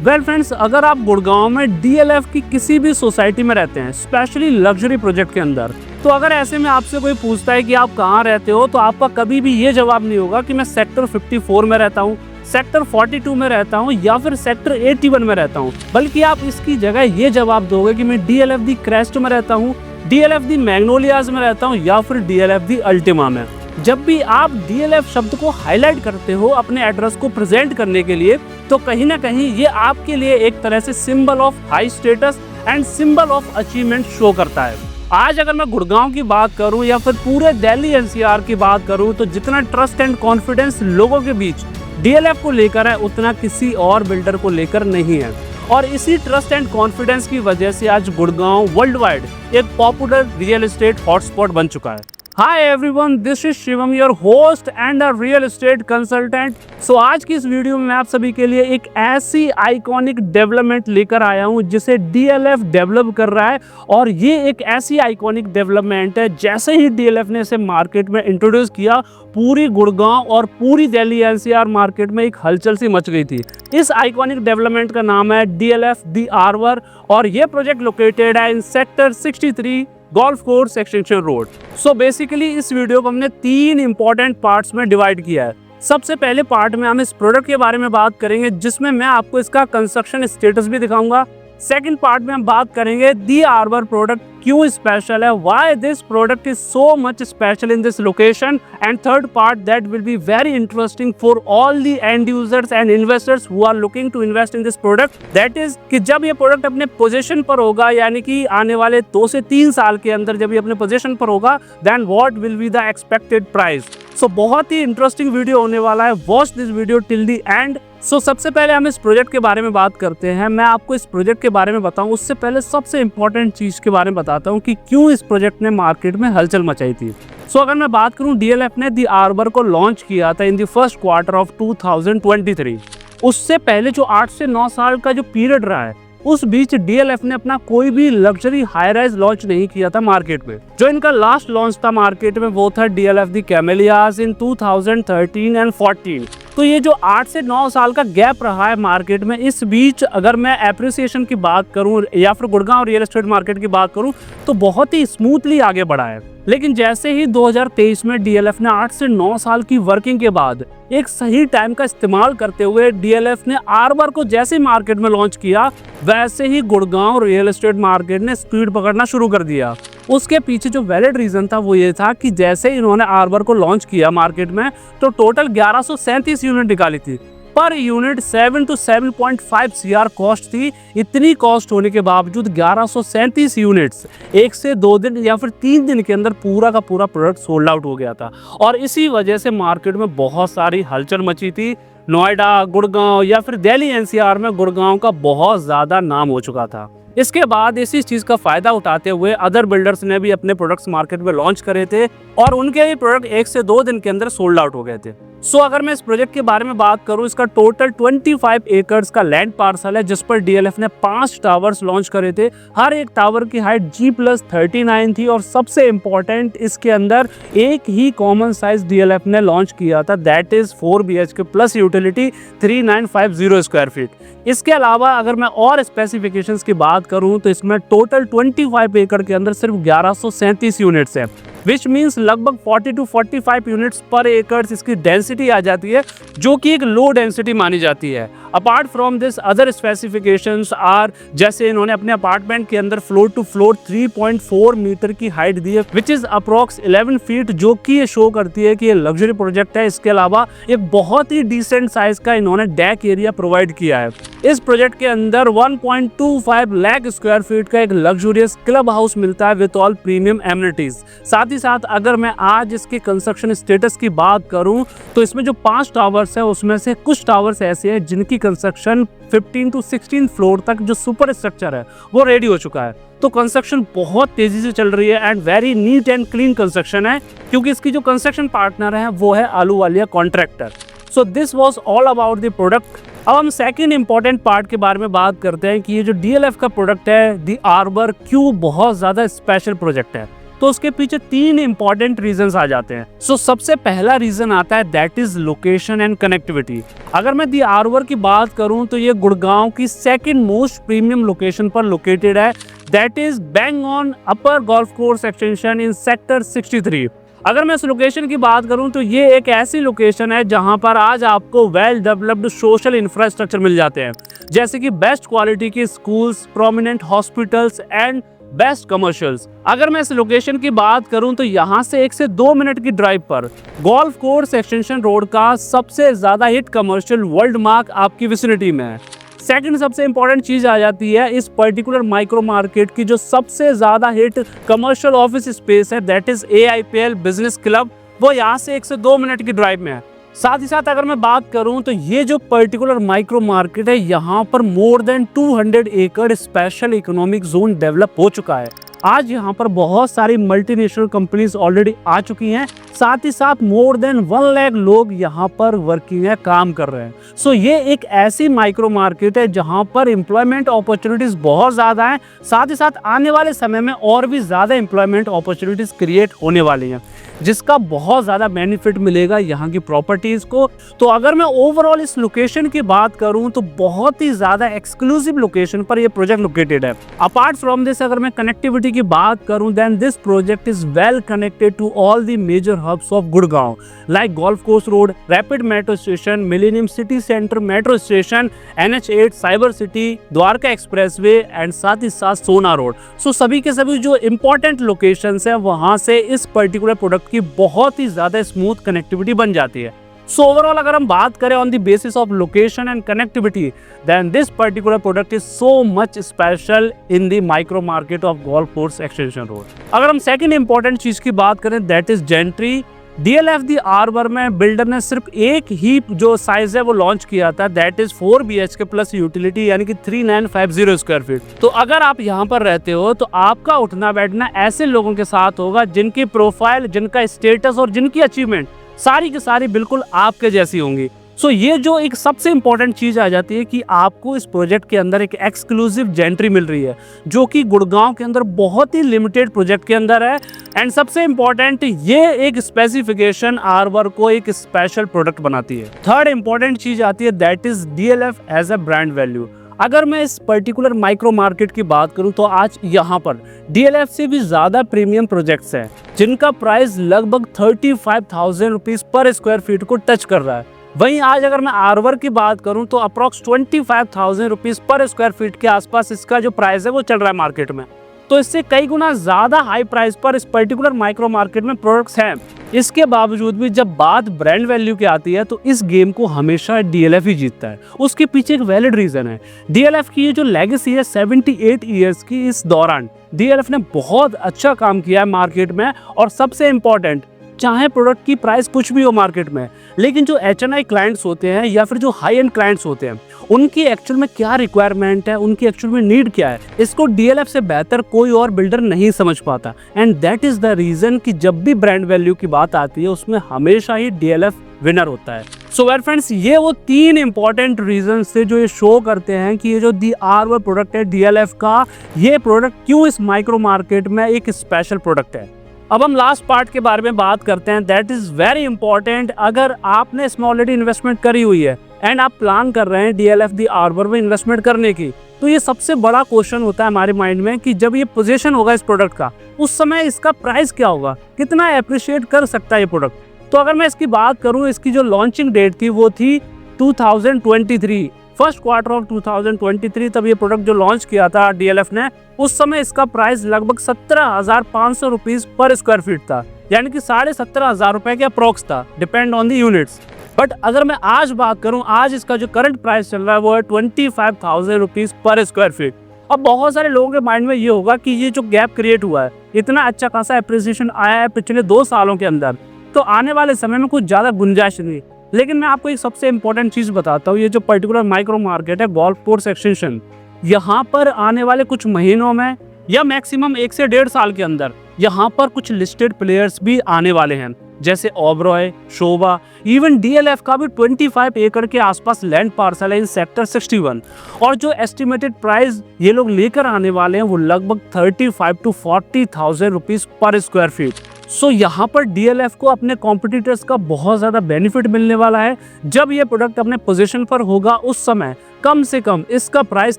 Well friends, अगर आप गुड़गांव में डीएलएफ की किसी भी सोसाइटी में रहते हैं, स्पेशली लग्जरी प्रोजेक्ट के अंदर, तो अगर ऐसे में आपसे कोई पूछता है कि आप कहाँ रहते हो, तो आपका कभी भी ये जवाब नहीं होगा कि मैं सेक्टर 54 में रहता हूँ, सेक्टर 42 में रहता हूँ या फिर सेक्टर 81 में रहता हूँ, बल्कि आप इसकी जगह ये जवाब दोगे कि मैं डीएलएफ दी क्रेस्ट में रहता हूँ, डीएलएफ दी मैग्नोलियाज में रहता हूँ या फिर डीएलएफ दी अल्टीमा में। जब भी आप डीएलएफ शब्द को हाईलाइट करते हो अपने एड्रेस को प्रेजेंट करने के लिए, तो कहीं ना कहीं ये आपके लिए एक तरह से symbol of high status and symbol of achievement show करता है। आज अगर मैं गुड़गांव की बात करूं या फिर पूरे दिल्ली एनसीआर की बात करूं, तो जितना ट्रस्ट एंड कॉन्फिडेंस लोगों के बीच डीएलएफ को लेकर है, उतना किसी और बिल्डर को लेकर नहीं है। और इसी ट्रस्ट एंड कॉन्फिडेंस की वजह से आज गुड़गांव वर्ल्ड वाइड एक पॉपुलर रियल एस्टेट हॉटस्पॉट बन चुका है। Hi everyone, this is Shivam, your host and a real estate consultant. So आज की इस वीडियो में मैं आप सभी के लिए एक ऐसी आइकॉनिक डेवलपमेंट लेकर आया हूं जिसे डीएलएफ डेवलप कर रहा है। और ये एक ऐसी आइकॉनिक डेवलपमेंट है, जैसे ही डीएलएफ ने इसे मार्केट में इंट्रोड्यूस किया, पूरी गुड़गांव और पूरी दिल्ली एनसीआर मार्केट में एक हलचल सी मच गई थी। इस आइकॉनिक डेवलपमेंट का नाम है डीएलएफ दी आर्बर और ये प्रोजेक्ट लोकेटेड है in sector 63 golf course extension road. So basically इस वीडियो को हमने 3 इंपॉर्टेंट पार्ट्स में डिवाइड किया है। सबसे पहले पार्ट में हम इस प्रोडक्ट के बारे में बात करेंगे, जिसमें मैं आपको इसका कंस्ट्रक्शन स्टेटस भी दिखाऊंगा। सेकंड पार्ट में हम बात करेंगे दी आर्बर प्रोडक्ट क्यों स्पेशल है, why this product is so much special in this location. And third part that will be very interesting for all the end users and investors who are looking to invest in this product, that is कि जब ये product अपने position पर होगा, यानी कि आने वाले 2 से 3 साल के अंदर जब ये अपने पोजीशन पर होगा, then what will be the expected price. So बहुत ही इंटरेस्टिंग वीडियो होने वाला है, watch this video till the end. So सबसे पहले हम इस प्रोजेक्ट के बारे में बात करते हैं। मैं आपको इस प्रोजेक्ट के बारे में बताऊं उससे पहले सबसे इंपॉर्टेंट चीज के बारे में बताता हूं कि क्यों इस प्रोजेक्ट ने मार्केट में हलचल मचाई थी। सो अगर मैं बात करूं, डीएलएफ ने दी आर्बर को लॉन्च किया था in the first quarter of 2023। उससे पहले जो 8 से 9 साल का जो पीरियड रहा है, उस बीच डीएलएफ ने अपना कोई भी लग्जरी हाई राइज लॉन्च नहीं किया था मार्केट में। जो इनका लास्ट लॉन्च था मार्केट में, वो था डीएलएफ दी कैमेलियाज इन 2013 एंड 14। तो ये जो 8 से 9 साल का गैप रहा है मार्केट में, इस बीच अगर मैं एप्रिसिएशन की बात करूं या फिर गुड़गांव रियल एस्टेट मार्केट की बात करूं, तो बहुत ही स्मूथली आगे बढ़ा है। लेकिन जैसे ही 2023 में डीएलएफ ने 8 से 9 साल की वर्किंग के बाद एक सही टाइम का इस्तेमाल करते हुए डीएलएफ ने आर्बर को जैसे मार्केट में लॉन्च किया, वैसे ही गुड़गांव रियल एस्टेट मार्केट ने स्पीड पकड़ना शुरू कर दिया। उसके पीछे जो वैलिड रीजन था वो ये था कि जैसे इन्होंने आर्बर को लॉन्च किया मार्केट में, तो टोटल 1137 यूनिट निकाली थी। Per unit 7 to 7.5 CR cost थी। इतनी कॉस्ट होने के बावजूद 1137 यूनिट्स 1 से 2 दिन या फिर 3 दिन के अंदर पूरा का पूरा प्रोडक्ट सोल्ड आउट हो गया था। और इसी वजह से मार्केट में बहुत सारी हलचल मची थी। नोएडा, गुड़गांव या फिर दिल्ली एनसीआर में गुड़गांव का बहुत ज़्यादा नाम हो चुका था। इसके बाद इसी चीज़ का फ़ायदा उठाते हुए अदर बिल्डर्स ने भी अपने प्रोडक्ट्स मार्केट में लॉन्च करे थे और उनके भी प्रोडक्ट 1 से 2 दिन के अंदर सोल्ड आउट हो गए थे। सो अगर मैं इस प्रोजेक्ट के बारे में बात करूं, इसका टोटल 25 एकर्स का लैंड पार्सल है, जिस पर डीएलएफ ने 5 टावर्स लॉन्च करे थे। हर एक टावर की हाइट G+39 थी और सबसे इम्पोर्टेंट, इसके अंदर एक ही कॉमन साइज डीएलएफ ने लॉन्च किया था, that is 4 BHK plus utility 3950 square feet. इसके अलावा अगर मैं और स्पेसिफिकेशंस की बात करूं, तो इसमें टोटल 25 एकड़ के अंदर सिर्फ 1137 यूनिट्स है, विच मीन्स लगभग 40 to 45 यूनिट्स पर एकड़ इसकी डेंसिटी आ जाती है, जो कि एक लो डेंसिटी मानी जाती है। Apart from this other specifications are, जैसे इन्होंने अपने अपार्टमेंट के अंदर फ्लोर टू फ्लोर 3.4 मीटर की हाइट दी है, विच इज अप्रॉक्स 11 फीट, जो कि ये शो करती है कि ये लग्जरी प्रोजेक्ट है। इसके अलावा एक बहुत ही डिसेंट साइज का इन्होंने डेक एरिया प्रोवाइड किया है। इस प्रोजेक्ट के अंदर 1.25 लाख स्क्वायर फीट का एक लग्जूरियस क्लब हाउस मिलता है विद ऑल प्रीमियम एमिनिटीज। साथ ही साथ अगर मैं आज इसके कंस्ट्रक्शन स्टेटस की बात करूं, तो इसमें जो 5 टावर्स है, उसमें से कुछ टावर्स ऐसे हैं जिनकी कंस्ट्रक्शन 15 to 16 फ्लोर तक जो सुपर स्ट्रक्चर है वो रेडी हो चुका है। तो कंस्ट्रक्शन बहुत तेजी से चल रही है and very neat and clean construction है, क्योंकि इसकी जो कंस्ट्रक्शन पार्टनर है वो है Ahluwalia contractor. So this was all about the product. अब हम सेकंड इंपॉर्टेंट पार्ट के बारे में बात करते हैं कि ये जो डीएलएफ का प्रोडक्ट है दी आर्बर, क्यों बहुत ज़्यादा स्पेशल प्रोजेक्ट है। तो उसके पीछे 3 इंपॉर्टेंट रीजंस आ जाते हैं। सो सबसे पहला रीजन आता है that is location and connectivity. अगर मैं दी आर्वर की बात करूं तो ये गुड़गांव की सेकंड मोस्ट प्रीमियम लोकेशन पर लोकेटेड है, that is bang on upper golf course extension in sector 63। अगर मैं इस लोकेशन की बात करूं तो ये एक ऐसी लोकेशन है जहां पर आज आपको वेल डेवलप्ड सोशल इंफ्रास्ट्रक्चर मिल जाते हैं, जैसे कि बेस्ट क्वालिटी की schools, prominent hospitals and best commercials. अगर मैं इस लोकेशन की बात करूं तो यहां से 1 से 2 मिनट की ड्राइव पर गोल्फ कोर्स एक्सटेंशन रोड का सबसे ज्यादा हिट कमर्शियल वर्ल्ड मार्क आपकी विसिनिटी में है। सेकंड सबसे इंपॉर्टेंट चीज आ जाती है इस पर्टिकुलर माइक्रो मार्केट की जो सबसे ज्यादा हिट कमर्शियल ऑफिस स्पेस है, that is AIPL business club. वो यहाँ से 1 से 2 मिनट की ड्राइव में है। साथ ही साथ अगर मैं बात करूं तो ये जो पर्टिकुलर माइक्रो मार्केट है यहाँ पर मोर देन 200 एकड़ स्पेशल इकोनॉमिक जोन डेवलप हो चुका है। आज यहाँ पर बहुत सारी मल्टीनेशनल कंपनीज ऑलरेडी आ चुकी हैं। साथ ही साथ मोर देन 1 लाख लोग यहाँ पर वर्किंग है, काम कर रहे हैं। सो ये एक ऐसी माइक्रो मार्केट है जहाँ पर एम्प्लॉयमेंट अपॉर्चुनिटीज बहुत ज़्यादा हैं। साथ ही साथ आने वाले समय में और भी ज़्यादा एम्प्लॉयमेंट अपॉर्चुनिटीज क्रिएट होने वाली हैं, जिसका बहुत ज़्यादा बेनिफिट मिलेगा यहाँ की प्रॉपर्टीज़ को। तो अगर मैं ओवरऑल इस लोकेशन की बात करूँ तो बहुत ही ज़्यादा एक्सक्लूसिव लोकेशन पर यह प्रोजेक्ट लोकेटेड है। अपार्ट फ्रॉम दिस अगर मैं कनेक्टिविटी की बात करूँ then this project is well connected to all the major hubs of Gurgaon like golf course road, rapid metro station, millennium city centre metro station, NH8, cyber city, Dwarka expressway and साथ ही साथ सोना road. सो सभी के सभी जो इंपॉर्टेंट लोकेशंस है वहाँ से इस पर्टिकुलर प्रोडक्ट की बहुत ही ज्यादा स्मूथ कनेक्टिविटी बन जाती है। सो ओवरऑल अगर हम बात करें on the basis of location and connectivity then this particular product is so much special in the micro market of golf course extension road. अगर हम सेकंड इंपॉर्टेंट चीज की बात करें that is gentry. DLF the Arbour में builder ने सिर्फ एक ही जो साइज है वो लॉन्च किया था, that is 4 BHK plus utility यानी कि 3950 स्क्वायर फीट। तो अगर आप यहाँ पर रहते हो तो आपका उठना बैठना ऐसे लोगों के साथ होगा जिनकी प्रोफाइल, जिनका स्टेटस और जिनकी अचीवमेंट सारी की सारी बिल्कुल आपके जैसी होंगी। सो ये जो एक सबसे इंपॉर्टेंट चीज आ जाती है कि आपको इस प्रोजेक्ट के अंदर एक एक्सक्लूसिव जेंट्री मिल रही है जो कि गुड़गांव के अंदर बहुत ही लिमिटेड प्रोजेक्ट के अंदर है। एंड सबसे इंपॉर्टेंट ये एक स्पेसिफिकेशन आर्बर को एक स्पेशल प्रोडक्ट बनाती है। थर्ड इंपॉर्टेंट चीज आती है that is DLF as a brand value. अगर मैं इस पर्टिकुलर माइक्रो मार्केट की बात करूं तो आज यहाँ पर DLF से भी ज्यादा प्रीमियम प्रोजेक्ट्स हैं जिनका प्राइस लगभग 35,000 रुपीज पर स्क्वायर फीट को टच कर रहा है। वहीं आज अगर मैं आर्वर की बात करूं तो अप्रॉक्स 25,000 रुपीज पर स्क्वायर फीट के आसपास इसका जो प्राइस है वो चल रहा है मार्केट में। तो इससे कई गुना ज्यादा हाई प्राइस पर इस पर्टिकुलर माइक्रो मार्केट में प्रोडक्ट्स हैं। इसके बावजूद भी जब बात ब्रांड वैल्यू की आती है तो इस गेम को हमेशा DLF ही जीतता है। उसके पीछे एक वैलिड रीजन है। DLF की ये जो लेगेसी है 78 ईयर्स की, इस दौरान DLF ने बहुत अच्छा काम किया है मार्केट में। और सबसे इम्पोर्टेंट, चाहे प्रोडक्ट की प्राइस कुछ भी हो मार्केट में, लेकिन जो HNI क्लाइंट्स होते हैं या फिर जो हाई एंड क्लाइंट्स होते हैं उनकी एक्चुअल में क्या रिक्वायरमेंट है, उनकी एक्चुअल में नीड क्या है, इसको DLF से बेहतर कोई और बिल्डर नहीं समझ पाता। And that is the reason कि जब भी ब्रांड वैल्यू की बात आती है उसमें हमेशा ही DLF विनर होता है। सो वेल फ्रेंड्स, ये वो 3 इंपॉर्टेंट रीजन से जो ये शो करते हैं कि ये जो दी आर्वर प्रोडक्ट है DLF का, ये प्रोडक्ट क्यों इस माइक्रो मार्केट में एक स्पेशल प्रोडक्ट है। अब हम लास्ट पार्ट के बारे में बात करते हैं, दैट इज वेरी इंपॉर्टेंट। अगर आपने इसमें ऑलरेडी इन्वेस्टमेंट करी हुई है एंड आप प्लान कर रहे हैं DLF दी आर्बर में इन्वेस्टमेंट करने की, तो ये सबसे बड़ा क्वेश्चन होता है हमारे माइंड में कि जब ये पोजीशन होगा इस प्रोडक्ट का, उस समय इसका प्राइस क्या होगा, कितना अप्रिशिएट कर सकता है ये प्रोडक्ट। तो अगर मैं इसकी बात करूं, इसकी जो लॉन्चिंग डेट थी वो थी 2023, फर्स्ट क्वार्टर ऑफ 2023, तब ये प्रोडक्ट जो लॉन्च किया था DLF ने, उस समय इसका प्राइस लगभग 17,500 रुपीज पर स्क्वायर फीट था, यानी कि 17,500 रुपए के अप्रॉक्स था, depend on the units. But अगर मैं आज बात करूं, आज इसका जो करंट प्राइस चल रहा है वो है 25,000 रुपीज पर स्क्वायर फीट। अब बहुत सारे लोगों के माइंड में ये होगा कि ये जो गैप क्रिएट हुआ है, इतना अच्छा खासा एप्रिसिएशन आया है पिछले 2 सालों के अंदर, तो आने वाले समय में कुछ ज़्यादा गुंजाइश नहीं। लेकिन मैं आपको एक सबसे इंपॉर्टेंट चीज़ बताता हूँ, ये जो पर्टिकुलर माइक्रो मार्केट है गोल्फ कोर्स एक्सटेंशन, यहाँ पर आने वाले कुछ महीनों में या मैक्सिमम 1 से 1.5 साल के अंदर यहाँ पर कुछ लिस्टेड प्लेयर्स भी आने वाले हैं। जैसे ओबरॉय, शोभा, इवन डीएलएफ का भी 25 एकड़ के आसपास लैंड पार्सल है इन सेक्टर 61 और जो एस्टिमेटेड प्राइस ये लोग लेकर आने वाले हैं वो लगभग 35 to 40,000 रुपीज पर स्क्वायर फीट। सो यहाँ पर डीएलएफ को अपने कॉम्पिटिटर्स का बहुत ज़्यादा बेनिफिट मिलने वाला है। जब ये प्रोडक्ट अपने पोजीशन पर होगा उस समय कम से कम इसका प्राइस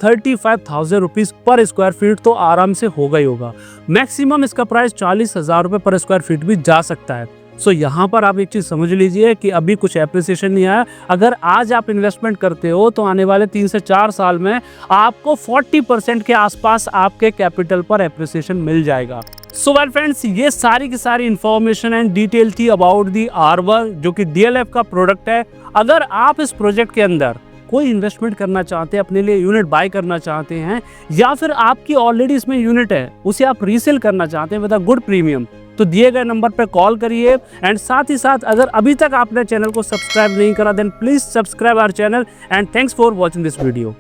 35,000 रुपीज पर स्क्वायर फीट तो आराम से होगा ही होगा। मैक्सिमम इसका प्राइस 40,000 रुपये पर स्क्वायर फीट भी जा सकता है। सो यहाँ पर आप एक चीज़ समझ लीजिए कि अभी कुछ एप्रिसिएशन नहीं आया। अगर आज आप इन्वेस्टमेंट करते हो तो आने वाले 3 से 4 साल में आपको 40% के आसपास आपके कैपिटल पर एप्रिसिएशन मिल जाएगा। सो वेल फ्रेंड्स, ये सारी की सारी इंफॉर्मेशन एंड डिटेल थी अबाउट दी आर्बर जो कि डीएलएफ का प्रोडक्ट है। अगर आप इस प्रोजेक्ट के अंदर कोई इन्वेस्टमेंट करना चाहते हैं, अपने लिए यूनिट बाय करना चाहते हैं या फिर आपकी ऑलरेडी इसमें यूनिट है उसे आप रीसेल करना चाहते हैं विद अ गुड प्रीमियम, तो दिए गए नंबर पर कॉल करिए। एंड साथ ही साथ अगर अभी तक आपने चैनल को सब्सक्राइब नहीं करा then please subscribe our channel and thanks for watching this video.